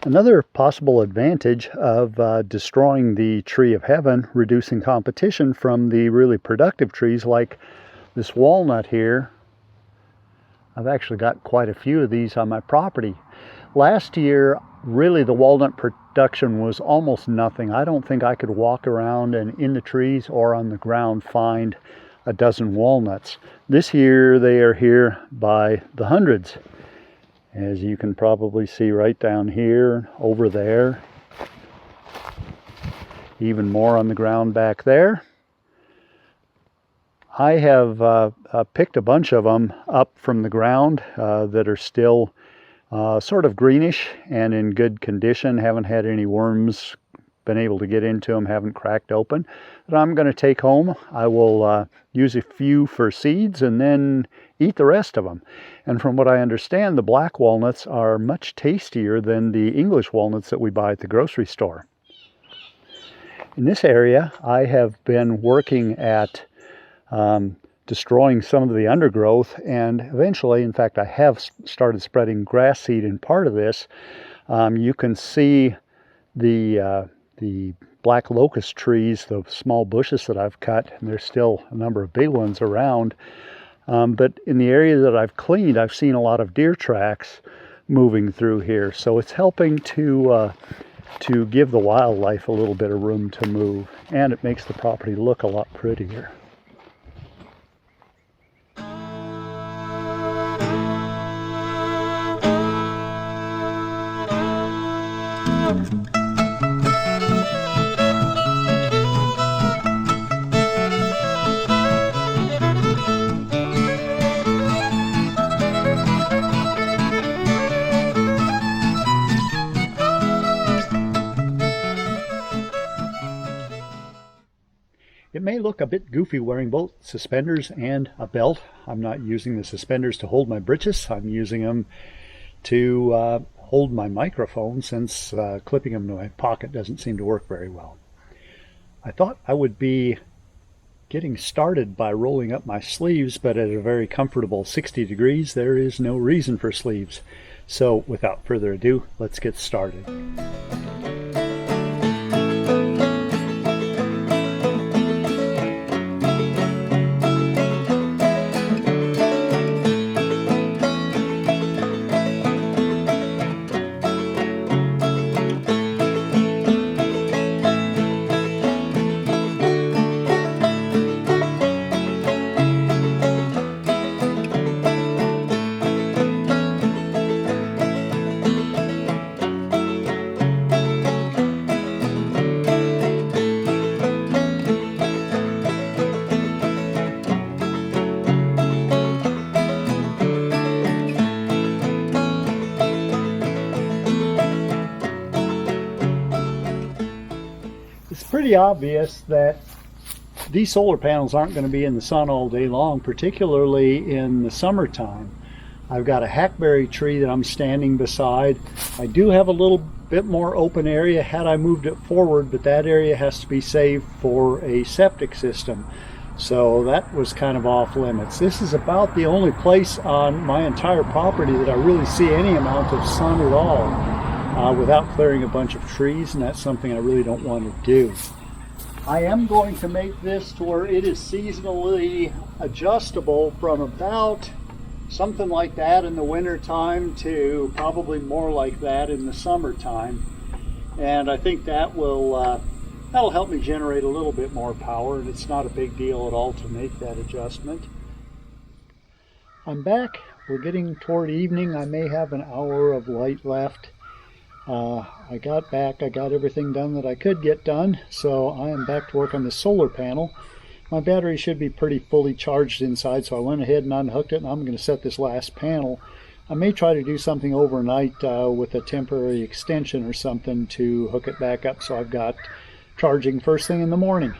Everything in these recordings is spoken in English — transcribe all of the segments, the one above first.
Another possible advantage of destroying the tree of heaven, reducing competition from the really productive trees like this walnut here. I've actually got quite a few of these on my property. Last year, really the walnut production was almost nothing. I don't think I could walk around and in the trees or on the ground find a dozen walnuts. This year they are here by the hundreds. As you can probably see right down here, over there. Even more on the ground back there. I have picked a bunch of them up from the ground that are still sort of greenish and in good condition. Haven't had any worms been able to get into them, haven't cracked open. That I'm going to take home. I will use a few for seeds and then eat the rest of them. And from what I understand, the black walnuts are much tastier than the English walnuts that we buy at the grocery store. In this area, I have been working at destroying some of the undergrowth, and eventually, in fact, I have started spreading grass seed in part of this. You can see the black locust trees, the small bushes that I've cut, and there's still a number of big ones around. But in the area that I've cleaned, I've seen a lot of deer tracks moving through here. So it's helping to give the wildlife a little bit of room to move, and it makes the property look a lot prettier. It may look a bit goofy wearing both suspenders and a belt. I'm not using the suspenders to hold my britches. I'm using them to hold my microphone, since clipping them to my pocket doesn't seem to work very well. I thought I would be getting started by rolling up my sleeves, but at a very comfortable 60 degrees, there is no reason for sleeves. So without further ado, let's get started. It's pretty obvious that these solar panels aren't going to be in the sun all day long, particularly in the summertime. I've got a hackberry tree that I'm standing beside. I do have a little bit more open area had I moved it forward, but that area has to be saved for a septic system. So that was kind of off limits. This is about the only place on my entire property that I really see any amount of sun at all. Without clearing a bunch of trees, and that's something I really don't want to do. I am going to make this to where it is seasonally adjustable from about something like that in the winter time to probably more like that in the summertime. And I think that will that'll help me generate a little bit more power, and it's not a big deal at all to make that adjustment. I'm back. We're getting toward evening. I may have an hour of light left. I got back, I got everything done that I could get done, so I am back to work on the solar panel. My battery should be pretty fully charged inside, so I went ahead and unhooked it, and I'm going to set this last panel. I may try to do something overnight with a temporary extension or something to hook it back up so I've got charging first thing in the morning.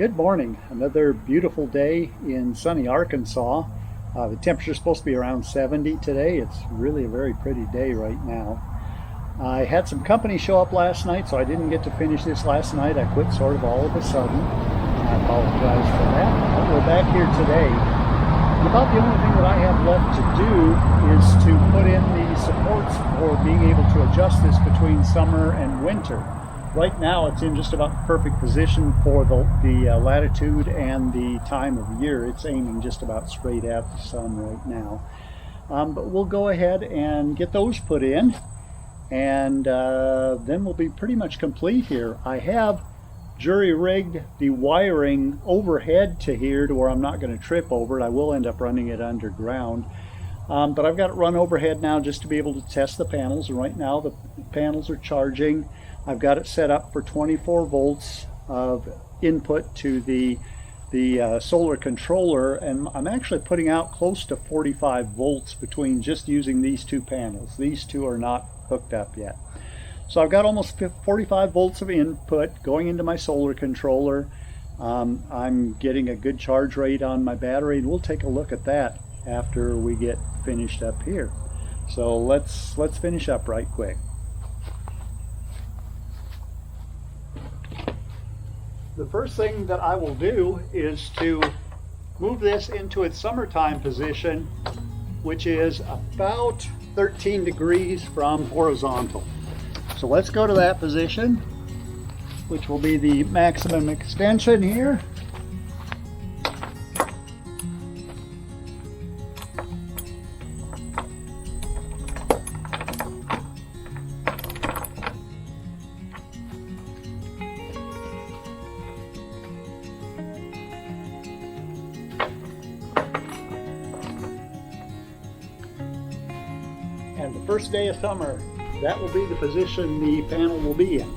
Good morning. Another beautiful day in sunny Arkansas. The temperature is supposed to be around 70 today. It's really a very pretty day right now. I had some company show up last night, so I didn't get to finish this last night. I quit sort of all of a sudden. I apologize for that. But we're back here today. And about the only thing that I have left to do is to put in the supports for being able to adjust this between summer and winter. Right now it's in just about the perfect position for the latitude and the time of year. It's aiming just about straight at the sun right now. But we'll go ahead and get those put in, and then we'll be pretty much complete here. I have jury-rigged the wiring overhead to here to where I'm not going to trip over it. I will end up running it underground. But I've got it run overhead now just to be able to test the panels. And right now the panels are charging. I've got it set up for 24 volts of input to the solar controller, and I'm actually putting out close to 45 volts between just using these two panels. These two are not hooked up yet. So I've got almost 45 volts of input going into my solar controller. I'm getting a good charge rate on my battery, and we'll take a look at that after we get finished up here. So let's finish up right quick. The first thing that I will do is to move this into its summertime position, which is about 13 degrees from horizontal. So let's go to that position, which will be the maximum extension here. And the first day of summer, that will be the position the panel will be in.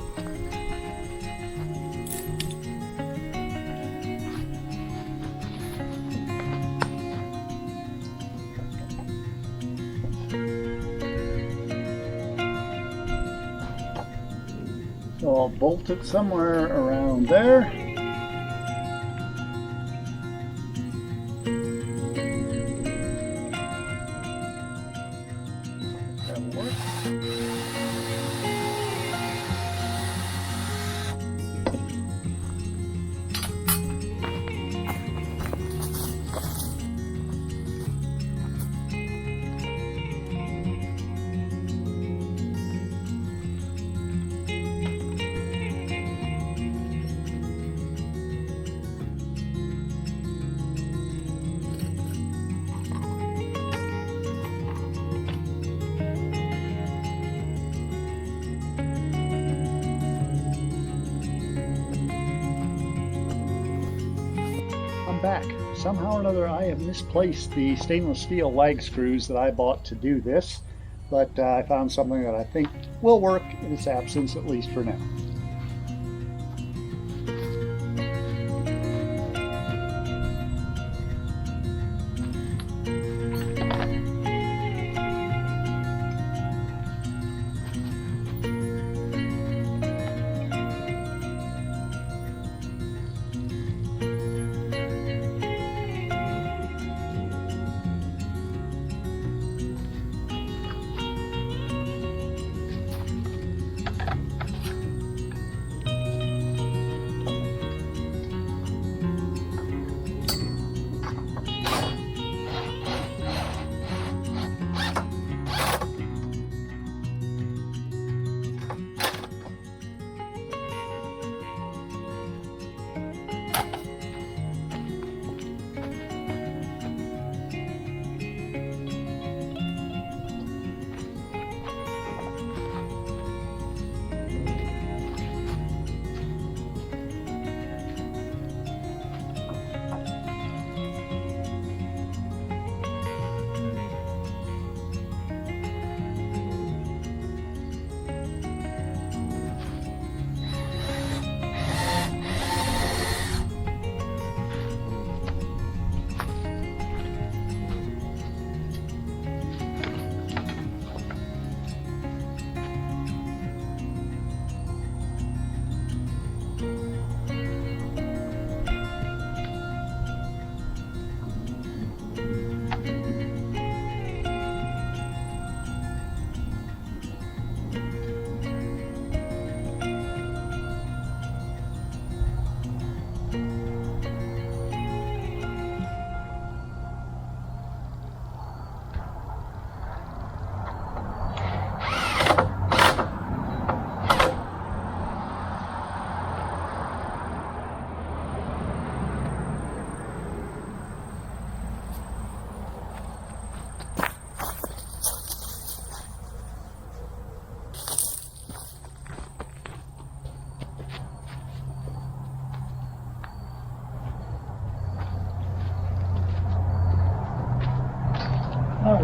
So I'll bolt it somewhere around there. Back. Somehow or another I have misplaced the stainless steel lag screws that I bought to do this, but I found something that I think will work in its absence, at least for now.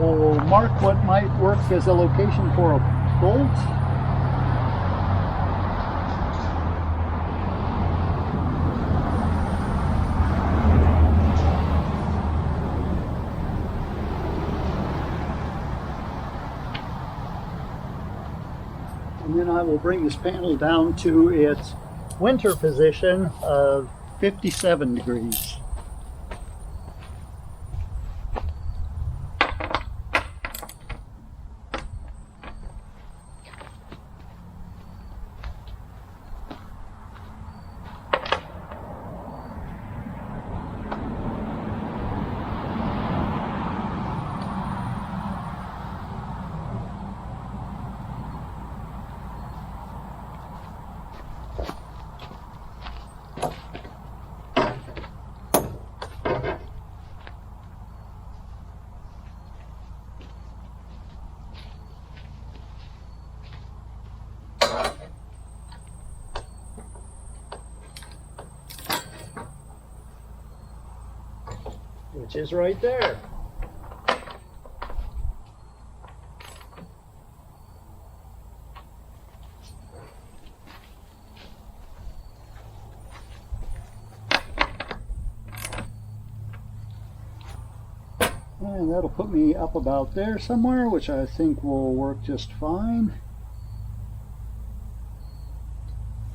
will mark what might work as a location for a bolt. And then I will bring this panel down to its winter position of 57 degrees. Which is right there. And that'll put me up about there somewhere, which I think will work just fine.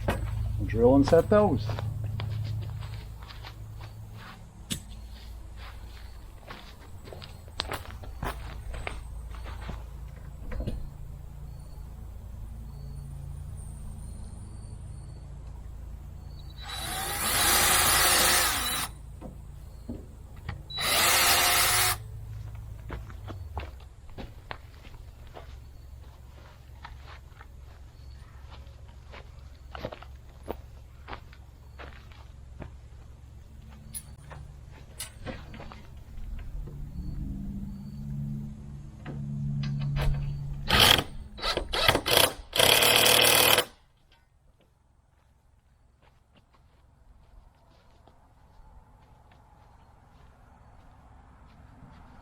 I'll drill and set those.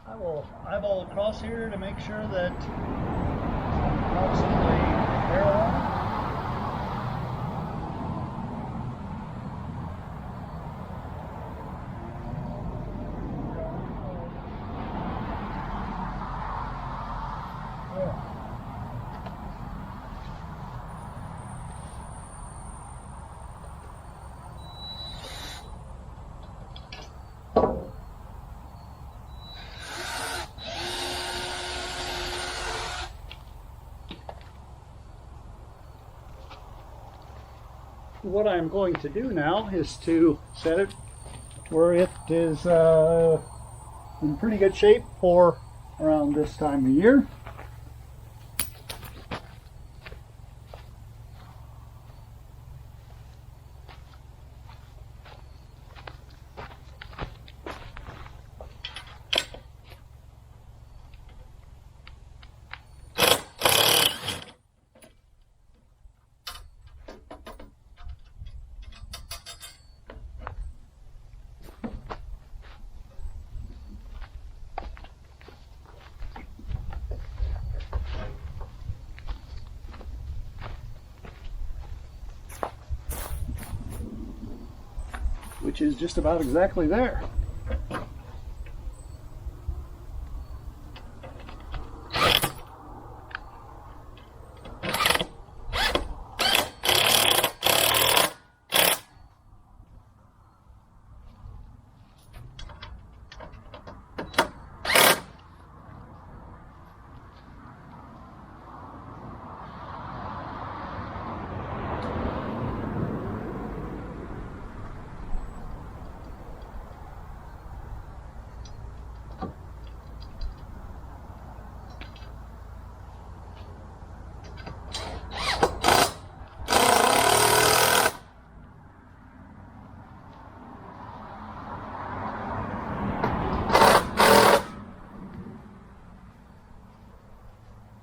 I will eyeball across here to make sure that I'm approximately parallel. What I'm going to do now is to set it where it is in pretty good shape for around this time of year. Which is just about exactly there.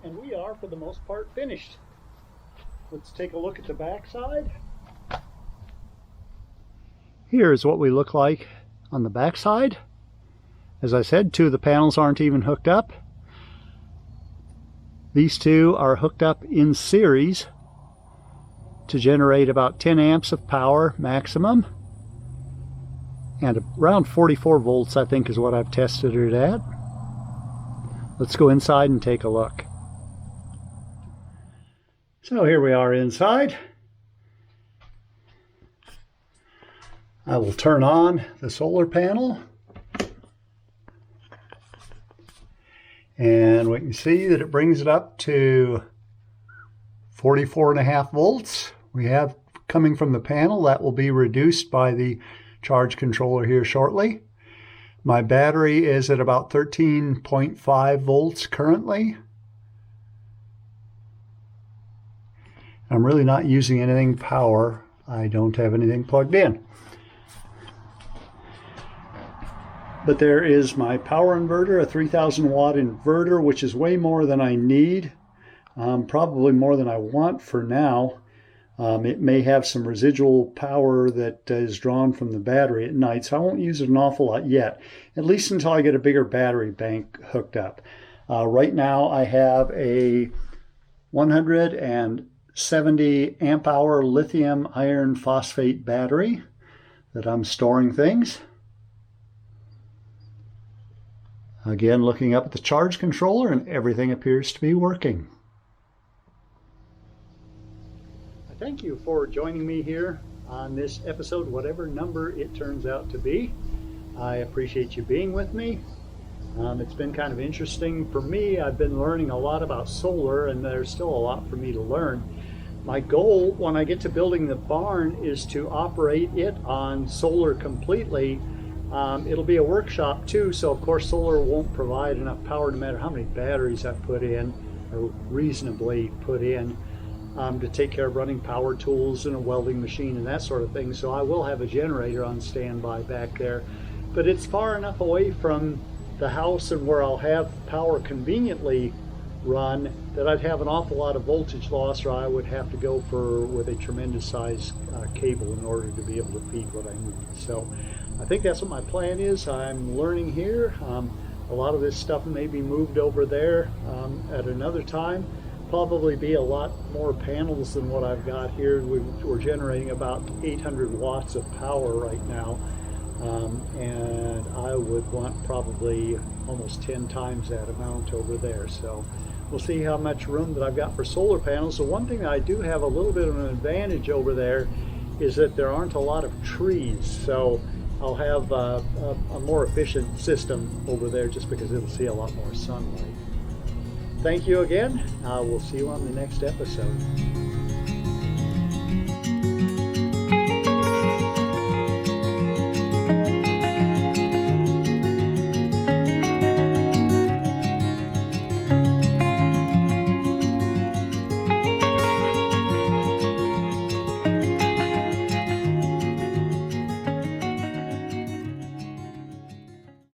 And we are, for the most part, finished. Let's take a look at the back side. Here's what we look like on the back side. As I said, two of the panels aren't even hooked up. These two are hooked up in series to generate about 10 amps of power maximum. And around 44 volts, I think, is what I've tested it at. Let's go inside and take a look. So here we are inside. I will turn on the solar panel. And we can see that it brings it up to 44.5 volts. We have coming from the panel. That will be reduced by the charge controller here shortly. My battery is at about 13.5 volts currently. I'm really not using anything power. I don't have anything plugged in. But there is my power inverter, a 3000 watt inverter, which is way more than I need. Probably more than I want for now. It may have some residual power that is drawn from the battery at night, so I won't use it an awful lot yet, at least until I get a bigger battery bank hooked up. Right now I have a 170 amp hour lithium iron phosphate battery that I'm storing things. Again, looking up at the charge controller, and everything appears to be working. Thank you for joining me here on this episode, whatever number it turns out to be. I appreciate you being with me. It's been kind of interesting for me. I've been learning a lot about solar, and there's still a lot for me to learn. My goal when I get to building the barn is to operate it on solar completely. It'll be a workshop too, so of course solar won't provide enough power no matter how many batteries I put in, or reasonably put in, to take care of running power tools and a welding machine and that sort of thing. So I will have a generator on standby back there, but it's far enough away from the house and where I'll have power conveniently run that I'd have an awful lot of voltage loss, or I would have to go with a tremendous size cable in order to be able to feed what I need. So I think that's what my plan is. I'm learning here. A lot of this stuff may be moved over there at another time. Probably be a lot more panels than what I've got here. We're generating about 800 watts of power right now, and I would want probably almost 10 times that amount over there. So we'll see how much room that I've got for solar panels. So one thing that I do have a little bit of an advantage over there is that there aren't a lot of trees, so I'll have a more efficient system over there just because it'll see a lot more sunlight. Thank you again. We'll see you on the next episode.